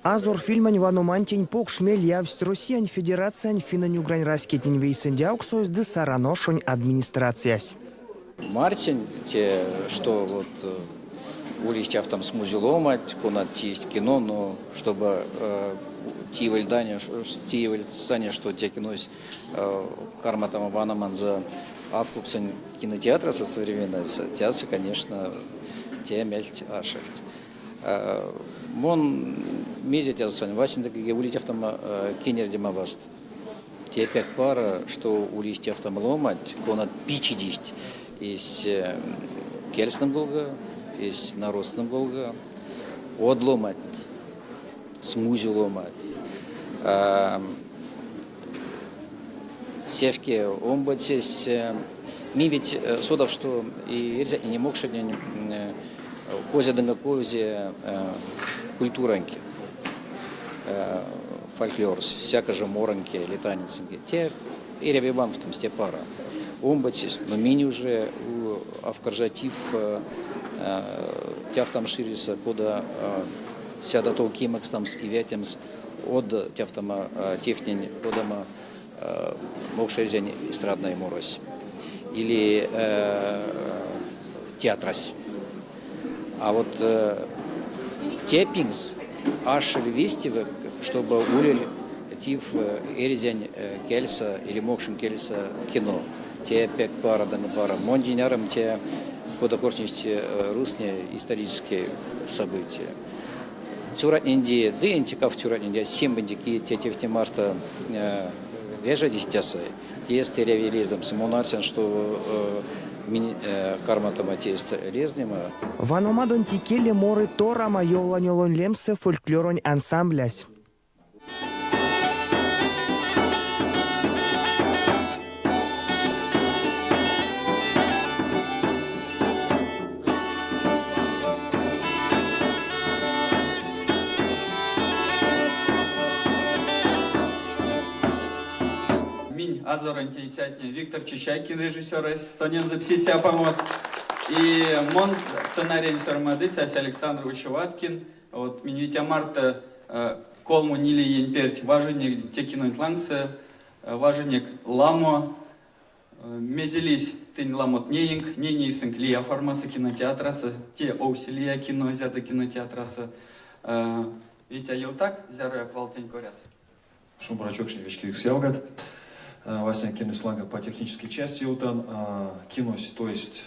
Азор фильмань ванумантень покшмель явсть Россиян Федерациян финанюгрань раскетнень вейсендяуксойс де сараношонь администрациясь. Мартин, те, что вот улисть там смузиломать, кунат есть кино, но чтобы тивальдане, что те кино карма там ванаман за авкупсен кинотеатра со современной театра, конечно, те мельть ашельть. Мон мезет я за васин так и улить там кинердема васт. Те пять пара, что улить там ломать, кунат пичи дисть. Из кельсном голга, из наростном голга, одломать, смузи ломать, севки омбатись. Ми ведь судов, что и не мог что не козе да козе культуранки, фольклор, всяко же моранки, летаницинги. Те и ребебам в том сте пара. Омбатис, но мини уже авкаржатив тяв там ширится, куда сяда то кимекс там с ивятемс от тяв там технень, куда мы мокшерзень эстрадная морось или театрась. А вот тепингс аж вестивы, чтобы улили тив эрзень кельса или мокшим кельса кино. Те пек пара да пара мондинярам те подокорчности русские исторические события. Цурат Индии, да интикав цурат Индия, симбандики те в марта вежа дистясай. Те стереви лездом самонарсен, что карма там тест лездема. Ваномадон тикеле моры тора майоланьолон лемсе фольклоронь ансамблясь. Азор антиитятня Виктор Чищайкин, режиссер, Сонен Запситя помог. И мон сценарий Сармадыцась Александр Учеваткин. Вот минвитя марта колму нили енперть важенек текинуть ланце, важенек ламо. Мезелись тень ламот неинг, не нейсинг лия формаса кинотеатраса, те оусилия кино зяда кинотеатраса. Витя я так зяруя квалтень коряс. Шумбрачок шевички икселгат. Вася кинус ланга по технической части утан кинус, то есть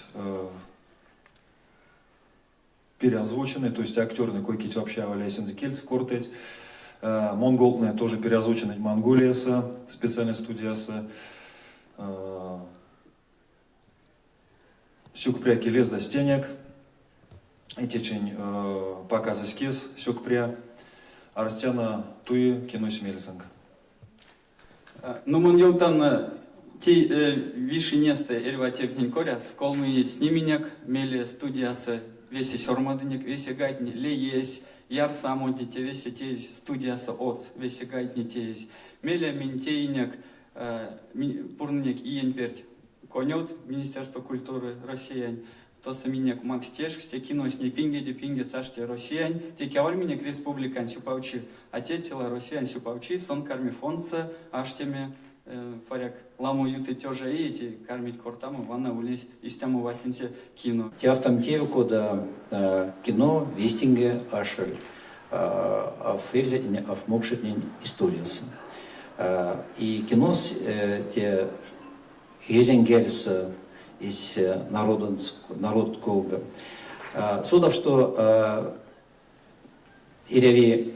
переозвученный, то есть актерный койки вообще валясен за кельц кортеть. Монголная тоже переозвученный Монголияса, специальная студияса. Сюкпря келез до стенек. Эти чень показы скиз сюкпря. Арстяна туи кинус мельсинг. Ну, мон елтан ти вишинесте эрва технин коряс, колмы сниминяк, мели студиясы веси сормадыник, веси гайтни леес, яр самонти те веси те студиясы отс, веси гайтни те мели минтейняк, пурныник иенперть конет, Министерство культуры Россиян, то саминяк Макс Теш, те кино с непинги, депинги, саште Россиян, те кявальминяк республикан сюпаучи, а те тела Россиян сюпаучи, сон карми фонца, аштеме, фаряк ламу юты тёжа и эти кармить кортаму, ванна улись, истяму васинсе кино. Те там те, куда кино, вестинге, ашель, а в ферзе, а в мокшетнень историялся. И кино те резенгельс из народ колга. Судов, что иреви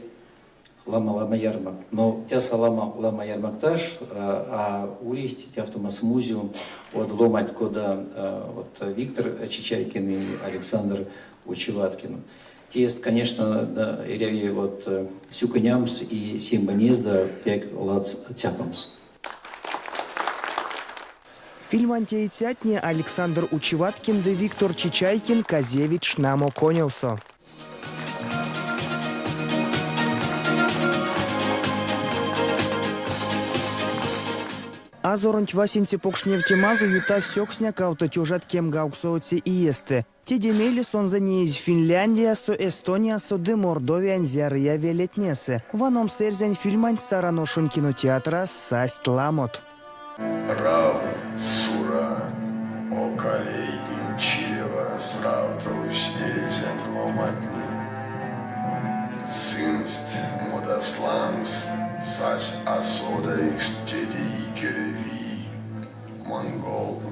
лама ярмак, но тяса лама ярмак таш, а улихть автомас музеум от ломать кода вот Виктор Чичайкин и Александр Учеваткин. Те есть, конечно, да, иреви вот сюканямс и симбанезда пек ладс тяпамс. Фильм антиитятне Александр Учеваткин да Виктор Чичайкин Казевич намо конелсо. Азоронч васинте покшневте мазу юта сёксняк аутотюжат кем гауксооте и есте. Тедемели сонзане из Финляндия со Эстония со де Мордовия зярия велетнесе. Ваном серзень фильмань Сараношун кинотеатра «Састь ламот». Рав сура окалей инчилева сравтусь эзен моматни. Синст модасламс сась асода экстеди келеви монголны.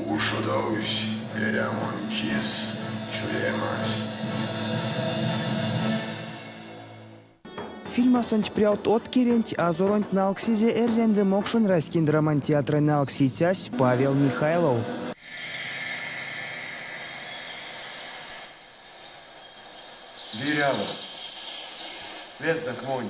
Ушудаусь эрямонкис чуремась. Фильма сонч пряут от Кирент, а зоронт на Алксизе эрзенде мокшун райскин драман театра на Алкситясь Павел Михайлов. Виряла. Вездах мони.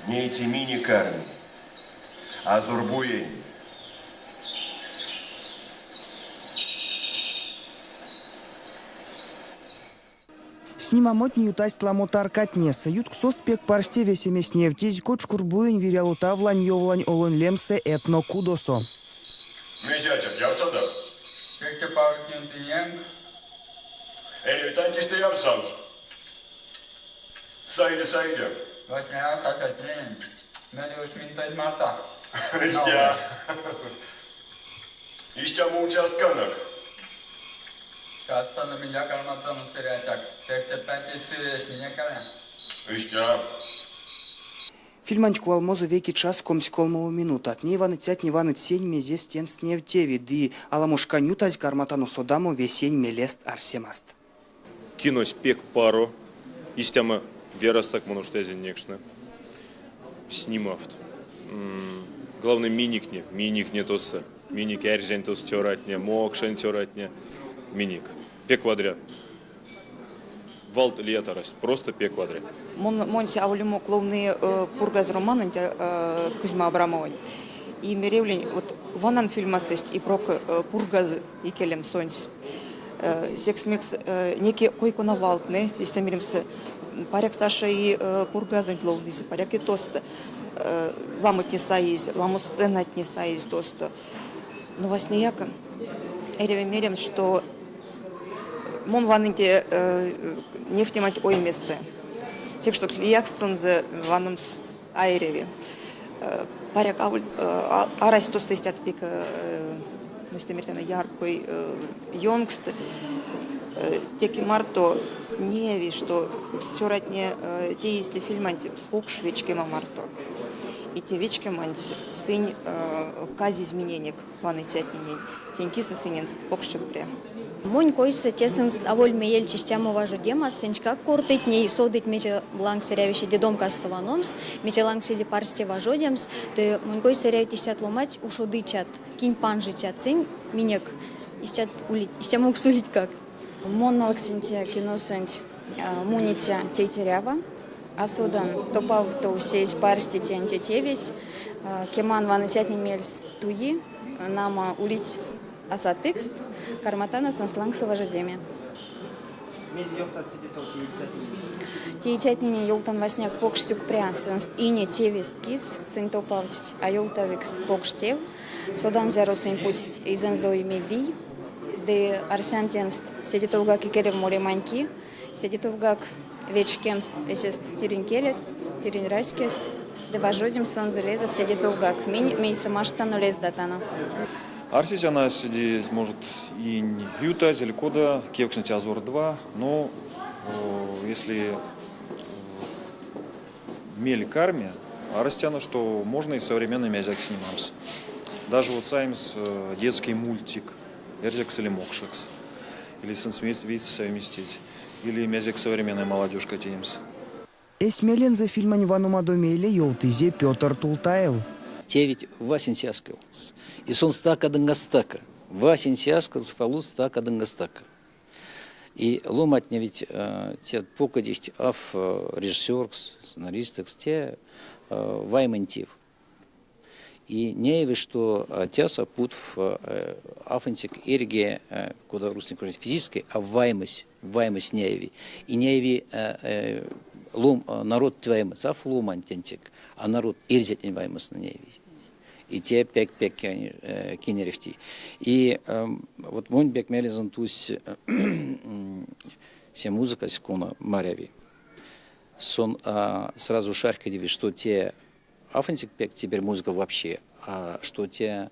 Не эти мини-карми, а зурбуи. Снимамот не ютасть ламотар катнеса. Ют ксост пек парсте весемес нефтись, коч курбуин вирялута влань йовлань олон лемсе этно кудосо. Мезячат, явцада. Кекте паркин тиньянг. Элютантисты явсаust. Сайда. Возьмя какатлин. Медиус минтай марта. Истя участканак. Кастана меня карматану сериатак. Кекте пяти сирес не каря. Истя. Фильманч куалмозу веки час комсь колмову минута. Ни ваны цять, ни ваны цень мезе стен снев теви. Ди аламушканю таз карматану содаму весень мелест арсемаст. Кинось пек паро. Истяма верастак монуштезен некшне. Снимавт. Главное миник тоса. Миник эрзен тос тёратня, мокшен тёратня. Миник. Пек квадрат. Валт лиятарас. Просто пек квадрат. Монси авлюмо клоуны пургаз роман Кузьма Абрамовой. И меревлень вот ванан фильмас есть и прок пургаз и келем сонс. Секс-микс некий койко на валтне, если миримся паряк Саша и пургазон клоунизи, паряк и тоста. Ламут не саиз, ламус сценать не саиз тоста. Но вас не яко. Эреве мерем, что мон ванненте нефтемать оймесе. Тем, что клияксон за ванном с айреви. Паряк арась тоста есть отпика Мустемертена яркой йонгст. Теки марто неви, что тёратне те есть фильманти покшвички марто. И те вечки манти сын кази измененик ваны тятнини. Теньки со сыненст покшчук пря. Монь койса тесенст аволь меель чистямо важу дема, стенчка кортыть ней содыть мече ланг серявище дедом кастованомс, мече ланг сиди парсте важодемс, ты монь койса серяв тисят ломать ушодычат, кинь панжичат цинь, минек, истят улить, истя мог сулить как. Мон алксинтия киносент мунитя тейтерява, асудан топав то усесть парсте тенте тевесь, кеман ванытят немельс туи, нама улить аса текст, карматана санслангса важадеме. Тейцятнине йолтан васняк покштюк прясенст ине тевест кис, сын топавсть, а йолтавикс покштев, содан зяро сын путь изензоими ви, де арсянтенст седитовгак и керев море маньки, седитовгак вечкемс эсест тиринкелест, тиринрайскест, де важодим сон залезет седитовгак, минь мейса маштану лез датана. Арсись она сидит, может, и не юта, зелькода, кевкшнати Азор 2, но если мели карме, арстяна, что можно и современный мязяк снимамся. Даже вот саймс детский мультик, Эрзекс или Мокшекс, или сенсмит совместить, или мязяк современная молодежь катимся. Эсмелензе фильмань ванума домейле Йолтызе Петр Тултаев. Те ведь Васин сяскал. И сон стака дангастака. Васин сяскал с фалу стака дангастака. И ломать не ведь те покадить аф режиссер, сценарист, те вайментив. И не вы что тяса пут в афантик эрге, куда русский говорит физической, а ваймось нееви. И нееви лом народ тваймос, аф ломантентик, а народ эрзет не ваймос на нееви. И те пек кинерефти. И вот мон бек мелезан тусь все музыка скона маряви. Сон сразу шаркади, что те афантик пек теперь музыка вообще, а что те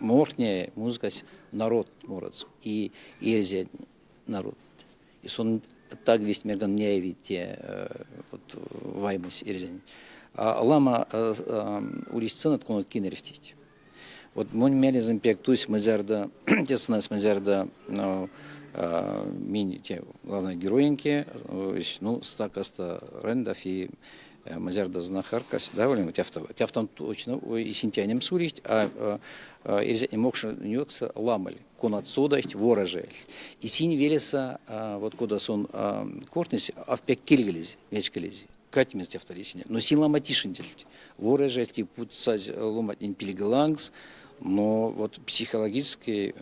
морхне музыка народ морец и эрзет народ. И сон так весь мерган нееви те вот ваймос эрзен. А лама уличцен отконут кинерефтить. Вот мон мелезен пек тусь мазерда, тесно с мазерда, мини те главные героинки, ну стакаста рендов и мазерда знахаркас, довольно тяфтам точно и синтянем сурить, а ирзет не мокша нюкса ламаль, конат содахть ворожель. И синь велеса вот куда сон кортнес, а в пек кильгалези, вечкалези. Катимес тяфталисине, но сила матишендельти. Ворожельти пут саз ломать не пилигалангс, но вот психологически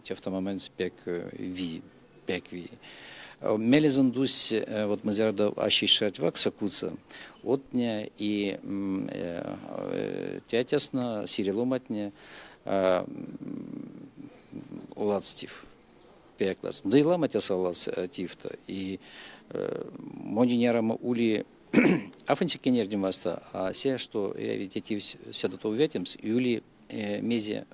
тяфтамомент спек ви. Мелезен дус вот мазерда ащишать вакса куца, отня и тятясно сириломатня ладстив. Пеклас. Да и ламатяса ладстивта. И монинярама ули афантик кенердим васта, а се, что я ведь эти сядут увятимс, юли мезе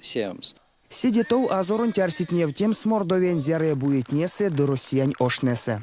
сеамс. Сидетов азорун тярситнев тем смордовен зяре будет несе до россиян ошнесе.